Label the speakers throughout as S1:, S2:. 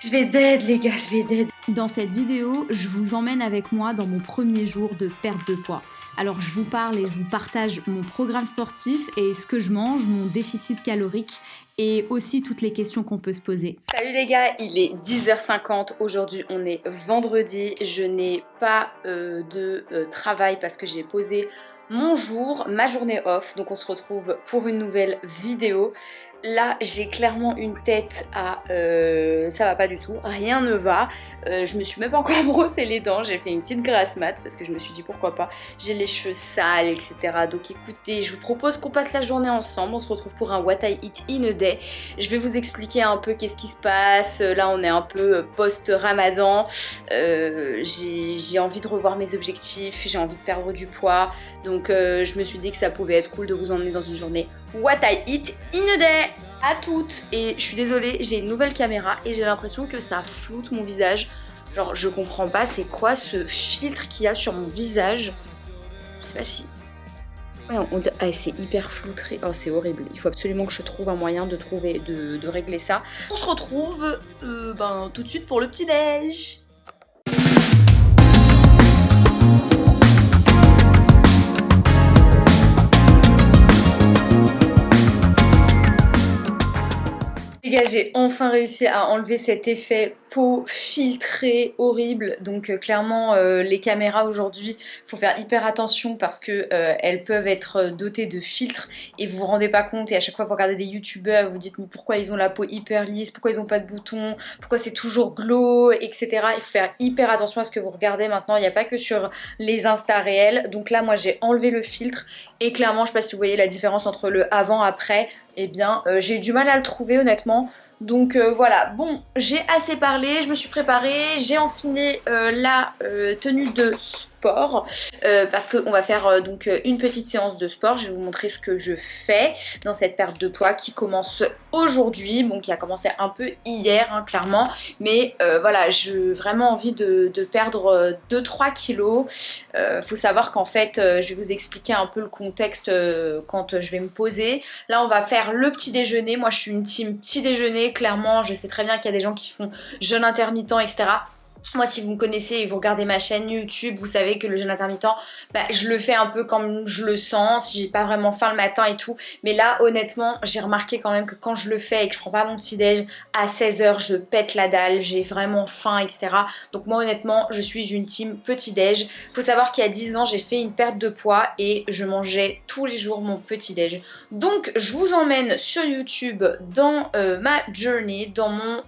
S1: Je vais dead les gars, je vais dead.
S2: Dans cette vidéo, je vous emmène avec moi dans mon premier jour de perte de poids. Alors je vous parle et je vous partage mon programme sportif et ce que je mange, mon déficit calorique et aussi toutes les questions qu'on peut se poser.
S1: Salut les gars, il est 10h50, aujourd'hui on est vendredi, je n'ai pas de travail parce que j'ai posé mon jour, ma journée off, donc on se retrouve pour une nouvelle vidéo. Là j'ai clairement une tête à ça va pas du tout, rien ne va, je me suis même pas encore brossé les dents, j'ai fait une petite grasse mat parce que je me suis dit pourquoi pas, j'ai les cheveux sales etc. Donc écoutez, je vous propose qu'on passe la journée ensemble, on se retrouve pour un What I Eat in a Day. Je vais vous expliquer un peu qu'est-ce qui se passe, là on est un peu post-ramadan, j'ai envie de revoir mes objectifs, j'ai envie de perdre du poids, donc je me suis dit que ça pouvait être cool de vous emmener dans une journée What I Eat in a Day. À toutes. Et je suis désolée, j'ai une nouvelle caméra et j'ai l'impression que ça floute mon visage. Genre je comprends pas c'est quoi ce filtre qu'il y a sur mon visage. Je sais pas si... Ouais, on dit... Ah, c'est hyper floutré. Oh c'est horrible. Il faut absolument que je trouve un moyen de régler ça. On se retrouve tout de suite pour le petit déj. Les gars, j'ai enfin réussi à enlever cet effet peau filtrée horrible, donc clairement les caméras aujourd'hui faut faire hyper attention parce que elles peuvent être dotées de filtres et vous vous rendez pas compte, et à chaque fois vous regardez des youtubeurs, vous dites mais pourquoi ils ont la peau hyper lisse, pourquoi ils ont pas de boutons, pourquoi c'est toujours glow, etc. Il faut faire hyper attention à ce que vous regardez maintenant, il n'y a pas que sur les Insta réels. Donc là moi j'ai enlevé le filtre et clairement je sais pas si vous voyez la différence entre le avant après, eh bien j'ai eu du mal à le trouver honnêtement. Donc voilà, bon, j'ai assez parlé, je me suis préparée, j'ai enfilé la tenue de sport parce qu'on va faire donc une petite séance de sport. Je vais vous montrer ce que je fais dans cette perte de poids qui commence aujourd'hui, bon qui a commencé un peu hier hein, clairement, mais voilà, j'ai vraiment envie de perdre 2-3 kilos. Faut savoir qu'en fait, je vais vous expliquer un peu le contexte quand je vais me poser. Là on va faire le petit déjeuner, moi je suis une team petit déjeuner. Clairement, je sais très bien qu'il y a des gens qui font jeûne intermittent, etc. Moi, si vous me connaissez et vous regardez ma chaîne YouTube, vous savez que le jeûne intermittent, je le fais un peu comme je le sens, si j'ai pas vraiment faim le matin et tout. Mais là, honnêtement, j'ai remarqué quand même que quand je le fais et que je prends pas mon petit déj, à 16h, je pète la dalle, j'ai vraiment faim, etc. Donc moi, honnêtement, je suis une team petit déj. Faut savoir qu'il y a 10 ans, j'ai fait une perte de poids et je mangeais tous les jours mon petit déj. Donc, je vous emmène sur YouTube dans ma journey, dans mon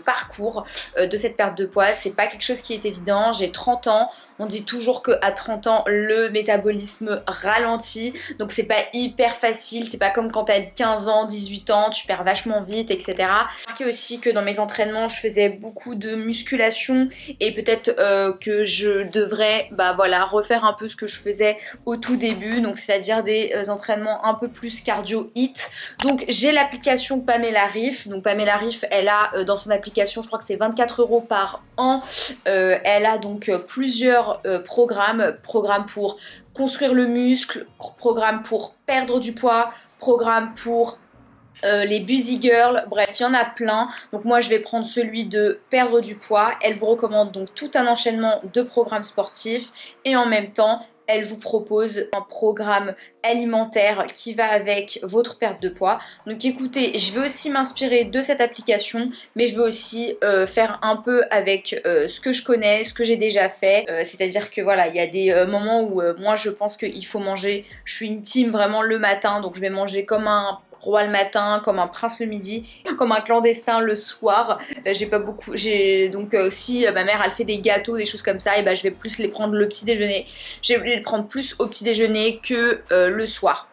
S1: parcours de cette perte de poids. C'est pas quelque chose qui est évident, j'ai 30 ans. On dit toujours qu'à 30 ans, le métabolisme ralentit. Donc c'est pas hyper facile. C'est pas comme quand t'as 15 ans, 18 ans, tu perds vachement vite, etc. J'ai remarqué aussi que dans mes entraînements, je faisais beaucoup de musculation. Et peut-être que je devrais voilà, refaire un peu ce que je faisais au tout début. Donc c'est-à-dire des entraînements un peu plus cardio-hit. Donc j'ai l'application Pamela Reif. Donc Pamela Reif, elle a dans son application, je crois que c'est 24 € par an. Elle a donc plusieurs programme pour construire le muscle, programme pour perdre du poids, programme pour les busy girls, bref il y en a plein. Donc moi je vais prendre celui de perdre du poids. Elle vous recommande donc tout un enchaînement de programmes sportifs et en même temps elle vous propose un programme alimentaire qui va avec votre perte de poids. Donc écoutez, je vais aussi m'inspirer de cette application, mais je vais aussi faire un peu avec ce que je connais, ce que j'ai déjà fait. C'est-à-dire que voilà, il y a des moments où moi je pense qu'il faut manger, je suis une team vraiment le matin, donc je vais manger comme un roi le matin, comme un prince le midi, comme un clandestin le soir. J'ai pas beaucoup, donc si ma mère elle fait des gâteaux, des choses comme ça, et je vais plus les prendre le petit déjeuner. Je vais les prendre plus au petit déjeuner que le soir.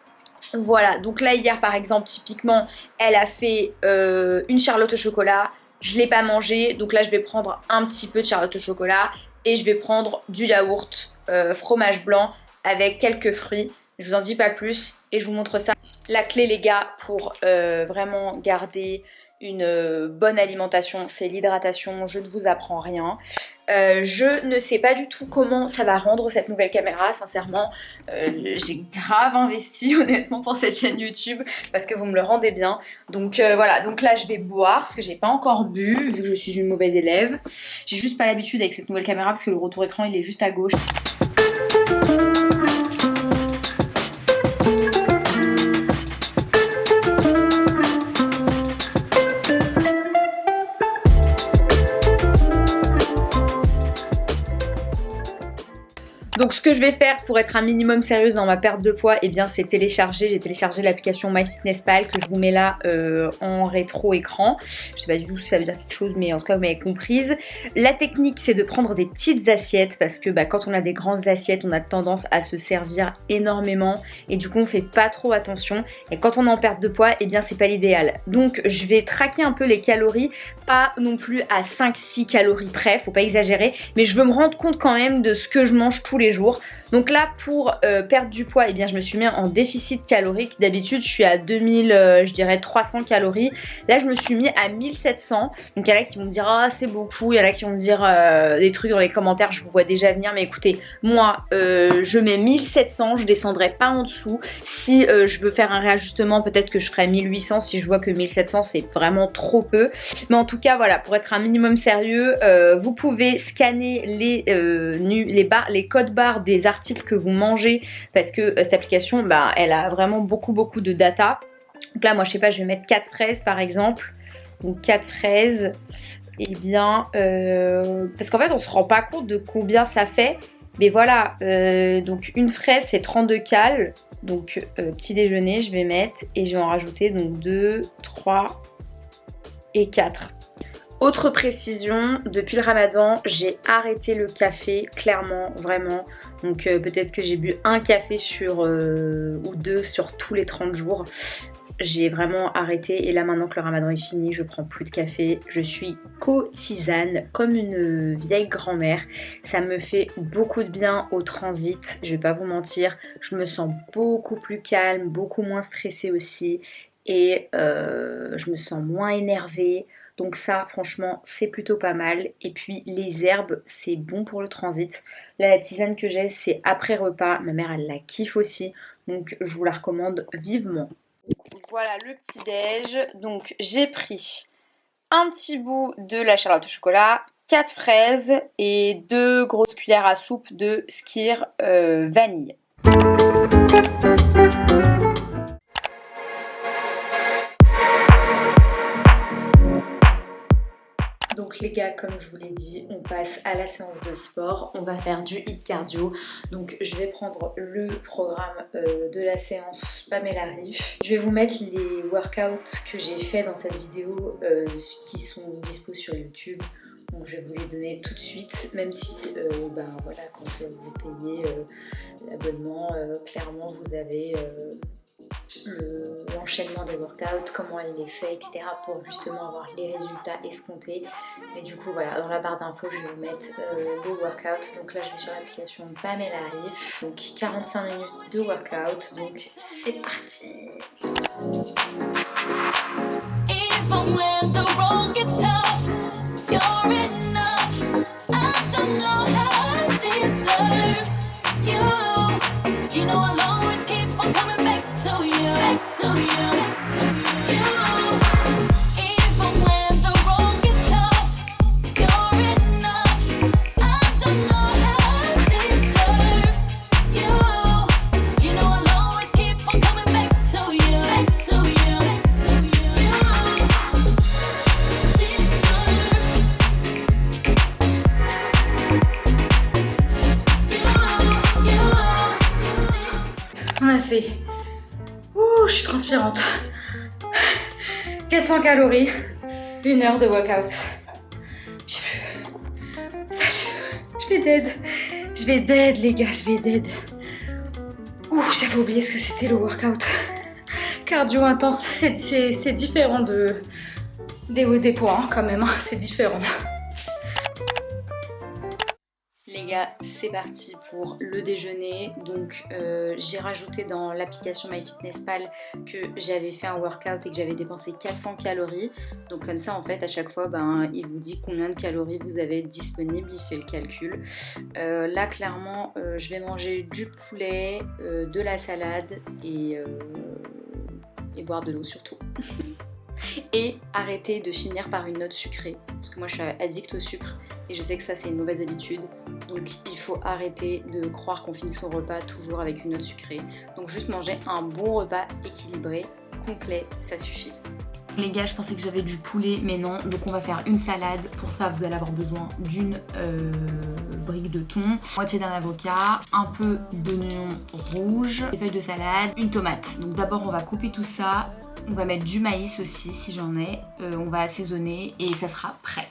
S1: Voilà, donc là hier par exemple typiquement elle a fait une charlotte au chocolat, je l'ai pas mangé, donc là je vais prendre un petit peu de charlotte au chocolat et je vais prendre du yaourt fromage blanc avec quelques fruits. Je vous en dis pas plus et je vous montre ça. La clé les gars pour vraiment garder une bonne alimentation, c'est l'hydratation, je ne vous apprends rien. Je ne sais pas du tout comment ça va rendre cette nouvelle caméra, sincèrement. J'ai grave investi honnêtement pour cette chaîne YouTube parce que vous me le rendez bien. Donc voilà, donc là je vais boire parce que j'ai pas encore bu vu que je suis une mauvaise élève. J'ai juste pas l'habitude avec cette nouvelle caméra parce que le retour écran il est juste à gauche. Donc ce que je vais faire pour être un minimum sérieuse dans ma perte de poids, eh bien c'est télécharger. J'ai téléchargé l'application MyFitnessPal que je vous mets là en rétro écran. Je sais pas du tout si ça veut dire quelque chose, mais en tout cas vous m'avez comprise. La technique c'est de prendre des petites assiettes parce que quand on a des grandes assiettes, on a tendance à se servir énormément et du coup on fait pas trop attention. Et quand on est en perte de poids, eh bien c'est pas l'idéal. Donc je vais traquer un peu les calories, pas non plus à 5-6 calories près, faut pas exagérer, mais je veux me rendre compte quand même de ce que je mange tous les jours. Donc là pour perdre du poids, eh bien je me suis mis en déficit calorique. D'habitude je suis à 2000, je dirais 300 calories. Là je me suis mis à 1700. Donc il y en a qui vont me dire ah c'est beaucoup, il y en a qui vont me dire des trucs dans les commentaires, je vous vois déjà venir. Mais écoutez, moi je mets 1700, je descendrai pas en dessous. Si je veux faire un réajustement, peut-être que je ferai 1800 si je vois que 1700 c'est vraiment trop peu. Mais en tout cas voilà, pour être un minimum sérieux, vous pouvez scanner les codes barres des articles que vous mangez parce que cette application elle a vraiment beaucoup de data. Donc là moi je sais pas, je vais mettre 4 fraises par exemple. Donc 4 fraises, et bien parce qu'en fait on se rend pas compte de combien ça fait. Mais voilà, donc une fraise c'est 32 cales. Donc petit déjeuner je vais mettre et je vais en rajouter donc 2, 3 et 4. Autre précision, depuis le ramadan, j'ai arrêté le café, clairement, vraiment. Donc peut-être que j'ai bu un café ou deux sur tous les 30 jours. J'ai vraiment arrêté et là maintenant que le ramadan est fini, je prends plus de café. Je suis co-tisane comme une vieille grand-mère. Ça me fait beaucoup de bien au transit, je vais pas vous mentir. Je me sens beaucoup plus calme, beaucoup moins stressée aussi. Et je me sens moins énervée. Donc ça franchement c'est plutôt pas mal. Et puis les herbes c'est bon pour le transit. Là la tisane que j'ai c'est après repas. Ma mère elle la kiffe aussi. Donc je vous la recommande vivement. Voilà le petit déj. Donc j'ai pris un petit bout de la Charlotte au chocolat, 4 fraises et 2 grosses cuillères à soupe de skyr vanille. Donc les gars, comme je vous l'ai dit, on passe à la séance de sport. On va faire du HIIT cardio. Donc je vais prendre le programme de la séance Pamela Riff. Je vais vous mettre les workouts que j'ai fait dans cette vidéo qui sont dispo sur YouTube. Donc je vais vous les donner tout de suite, même si voilà, quand vous payez l'abonnement, clairement vous avez l'enchaînement des workouts, comment elle les fait, etc. pour justement avoir les résultats escomptés. Mais du coup voilà, dans la barre d'infos je vais vous mettre les workouts. Donc là je vais sur l'application Pamela Riff. Donc 45 minutes de workout, donc c'est parti. On a fait... Ouh, je suis transpirante. 400 calories, 1 heure de workout. J'ai plus... Salut, je vais dead les gars, je vais dead. Ouh, j'avais oublié ce que c'était le workout. Cardio intense, c'est différent des poids hein, quand même, hein, c'est différent. Les gars, c'est parti pour le déjeuner. Donc j'ai rajouté dans l'application MyFitnessPal que j'avais fait un workout et que j'avais dépensé 400 calories. Donc comme ça en fait à chaque fois il vous dit combien de calories vous avez disponible, il fait le calcul. Là clairement je vais manger du poulet, de la salade et boire de l'eau surtout. Et arrêter de finir par une note sucrée, parce que moi je suis addict au sucre et je sais que ça c'est une mauvaise habitude, donc il faut arrêter de croire qu'on finit son repas toujours avec une note sucrée. Donc juste manger un bon repas équilibré, complet, ça suffit. Les gars, je pensais que j'avais du poulet, mais non. Donc on va faire une salade. Pour ça, vous allez avoir besoin d'une brique de thon, moitié d'un avocat, un peu d'oignon rouge, des feuilles de salade, une tomate. Donc d'abord, on va couper tout ça. On va mettre du maïs aussi, si j'en ai. On va assaisonner et ça sera prêt.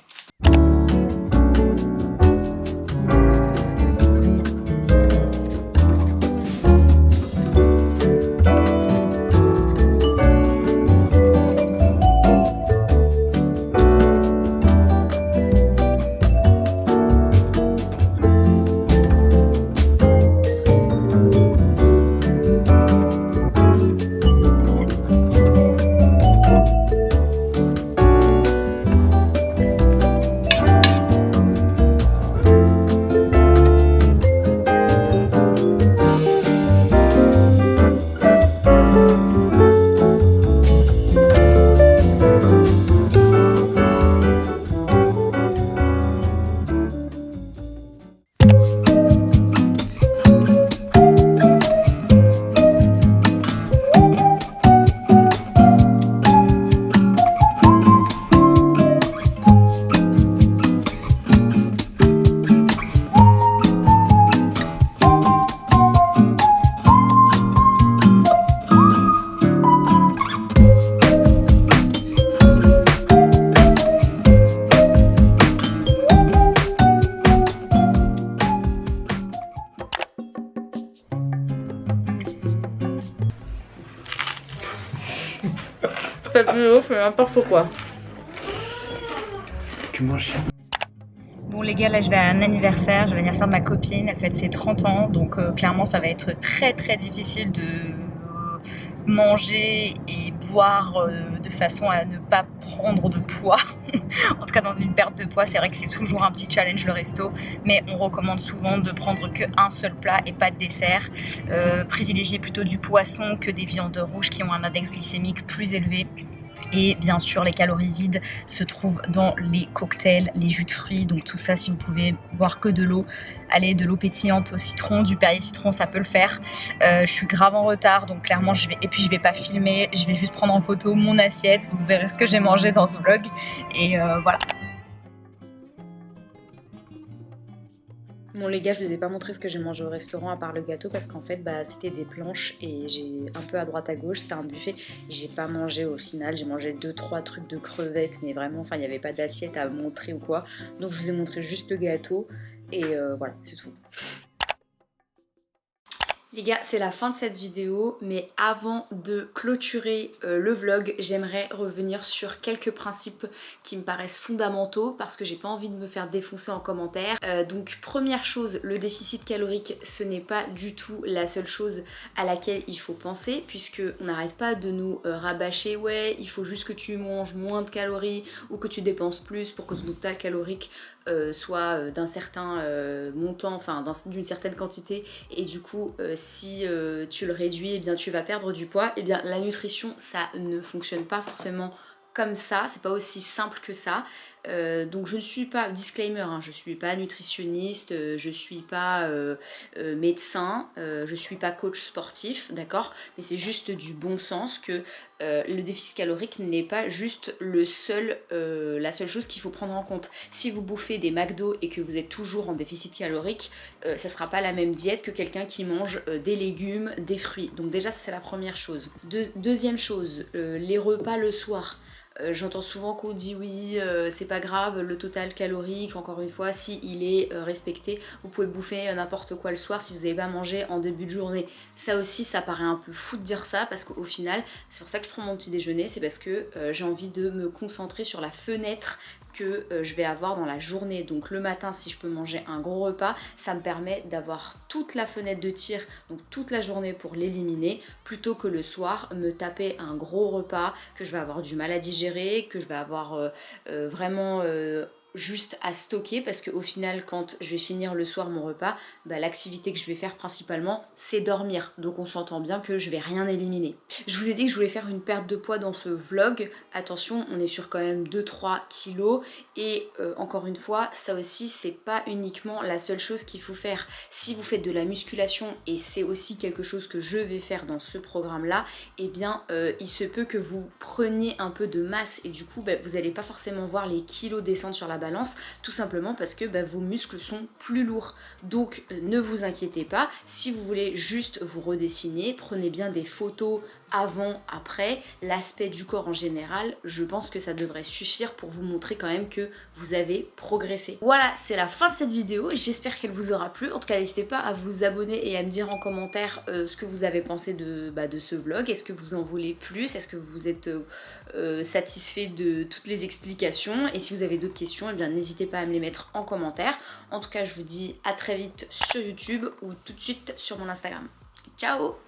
S1: Cette vidéo fait n'importe quoi.
S3: Tu manges.
S1: Bon les gars, là je vais à un anniversaire, je vais à l'anniversaire de ma copine, elle fête ses 30 ans, donc clairement ça va être très très difficile de manger et boire de façon à ne pas prendre de poids. En tout cas dans une perte de poids, c'est vrai que c'est toujours un petit challenge le resto, mais on recommande souvent de prendre qu'un seul plat et pas de dessert. Privilégier plutôt du poisson que des viandes rouges qui ont un index glycémique plus élevé. Et bien sûr les calories vides se trouvent dans les cocktails, les jus de fruits, donc tout ça si vous pouvez boire que de l'eau, allez, de l'eau pétillante au citron, du Perrier citron, ça peut le faire. Je suis grave en retard donc clairement je vais pas filmer, je vais juste prendre en photo mon assiette, vous verrez ce que j'ai mangé dans ce vlog et voilà. Bon les gars, je vous ai pas montré ce que j'ai mangé au restaurant à part le gâteau parce qu'en fait c'était des planches et j'ai un peu à droite à gauche, c'était un buffet. J'ai pas mangé au final, j'ai mangé 2-3 trucs de crevettes mais vraiment il n'y avait pas d'assiette à montrer ou quoi. Donc je vous ai montré juste le gâteau et voilà, c'est tout. Les gars, c'est la fin de cette vidéo, mais avant de clôturer le vlog, j'aimerais revenir sur quelques principes qui me paraissent fondamentaux parce que j'ai pas envie de me faire défoncer en commentaire. Donc première chose, le déficit calorique, ce n'est pas du tout la seule chose à laquelle il faut penser puisque on n'arrête pas de nous rabâcher, ouais, il faut juste que tu manges moins de calories ou que tu dépenses plus pour que ton total calorique soit d'un certain montant, enfin d'une certaine quantité et du coup si tu le réduis, eh bien tu vas perdre du poids. Eh bien la nutrition ça ne fonctionne pas forcément comme ça, c'est pas aussi simple que ça. Donc je ne suis pas, disclaimer, hein, je suis pas nutritionniste, je suis pas médecin, je suis pas coach sportif, d'accord, mais c'est juste du bon sens que le déficit calorique n'est pas juste la seule chose qu'il faut prendre en compte. Si vous bouffez des McDo et que vous êtes toujours en déficit calorique, ça sera pas la même diète que quelqu'un qui mange des légumes, des fruits. Donc déjà ça c'est la première chose. Deuxième chose, les repas le soir. J'entends souvent qu'on dit oui, c'est pas grave, le total calorique, encore une fois, si il est respecté, vous pouvez bouffer n'importe quoi le soir si vous n'avez pas mangé en début de journée. Ça aussi, ça paraît un peu fou de dire ça, parce qu'au final, c'est pour ça que je prends mon petit déjeuner, c'est parce que j'ai envie de me concentrer sur la fenêtre que je vais avoir dans la journée. Donc le matin, si je peux manger un gros repas, ça me permet d'avoir toute la fenêtre de tir, donc toute la journée pour l'éliminer, plutôt que le soir me taper un gros repas que je vais avoir du mal à digérer, que je vais avoir vraiment juste à stocker, parce qu'au final, quand je vais finir le soir mon repas, bah, l'activité que je vais faire principalement, c'est dormir. Donc on s'entend bien que je vais rien éliminer. Je vous ai dit que je voulais faire une perte de poids dans ce vlog. Attention, on est sur quand même 2-3 kilos. Et encore une fois, ça aussi, c'est pas uniquement la seule chose qu'il faut faire. Si vous faites de la musculation, et c'est aussi quelque chose que je vais faire dans ce programme-là, eh bien, il se peut que vous preniez un peu de masse et du coup, bah, vous n'allez pas forcément voir les kilos descendre sur la balance, tout simplement parce que bah, vos muscles sont plus lourds. Donc, ne vous inquiétez pas. Si vous voulez juste vous redessiner, prenez bien des photos avant, après, l'aspect du corps en général, je pense que ça devrait suffire pour vous montrer quand même que vous avez progressé. Voilà, c'est la fin de cette vidéo, j'espère qu'elle vous aura plu. En tout cas, n'hésitez pas à vous abonner et à me dire en commentaire ce que vous avez pensé de ce vlog. Est-ce que vous en voulez plus? Est-ce que vous êtes satisfait de toutes les explications? Et si vous avez d'autres questions, eh bien n'hésitez pas à me les mettre en commentaire. En tout cas, je vous dis à très vite sur YouTube ou tout de suite sur mon Instagram. Ciao!